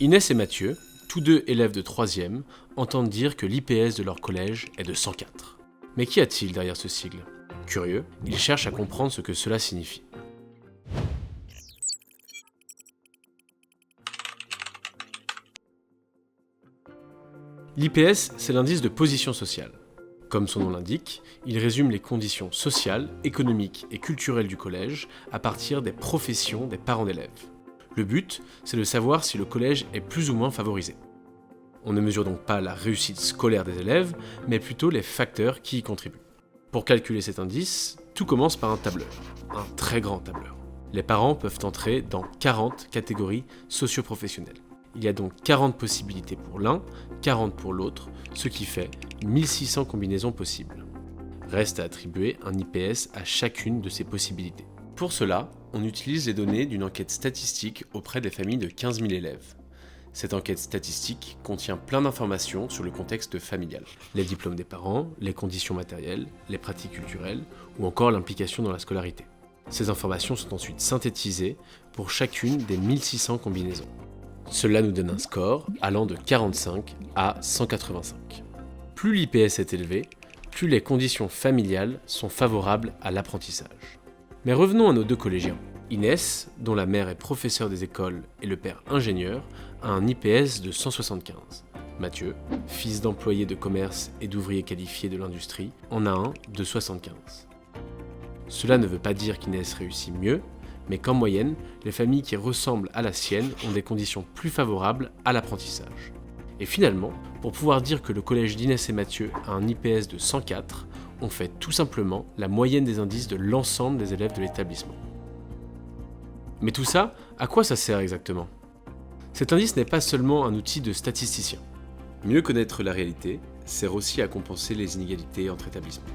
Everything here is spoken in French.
Inès et Mathieu, tous deux élèves de 3e, entendent dire que l'IPS de leur collège est de 104. Mais qu'y a-t-il derrière ce sigle ? Curieux, ils cherchent à comprendre ce que cela signifie. L'IPS, c'est l'indice de position sociale. Comme son nom l'indique, il résume les conditions sociales, économiques et culturelles du collège à partir des professions des parents d'élèves. Le but, c'est de savoir si le collège est plus ou moins favorisé. On ne mesure donc pas la réussite scolaire des élèves, mais plutôt les facteurs qui y contribuent. Pour calculer cet indice, tout commence par un tableur, un très grand tableur. Les parents peuvent entrer dans 40 catégories socio-professionnelles. Il y a donc 40 possibilités pour l'un, 40 pour l'autre, ce qui fait 1600 combinaisons possibles. Reste à attribuer un IPS à chacune de ces possibilités. Pour cela, on utilise les données d'une enquête statistique auprès des familles de 15 000 élèves. Cette enquête statistique contient plein d'informations sur le contexte familial. Les diplômes des parents, les conditions matérielles, les pratiques culturelles ou encore l'implication dans la scolarité. Ces informations sont ensuite synthétisées pour chacune des 1600 combinaisons. Cela nous donne un score allant de 45 à 185. Plus l'IPS est élevé, plus les conditions familiales sont favorables à l'apprentissage. Mais revenons à nos deux collégiens. Inès, dont la mère est professeure des écoles et le père ingénieur, a un IPS de 175. Mathieu, fils d'employé de commerce et d'ouvrier qualifié de l'industrie, en a un de 75. Cela ne veut pas dire qu'Inès réussit mieux, mais qu'en moyenne, les familles qui ressemblent à la sienne ont des conditions plus favorables à l'apprentissage. Et finalement, pour pouvoir dire que le collège d'Inès et Mathieu a un IPS de 104, on fait tout simplement la moyenne des indices de l'ensemble des élèves de l'établissement. Mais tout ça, à quoi ça sert exactement ? Cet indice n'est pas seulement un outil de statisticien. Mieux connaître la réalité sert aussi à compenser les inégalités entre établissements.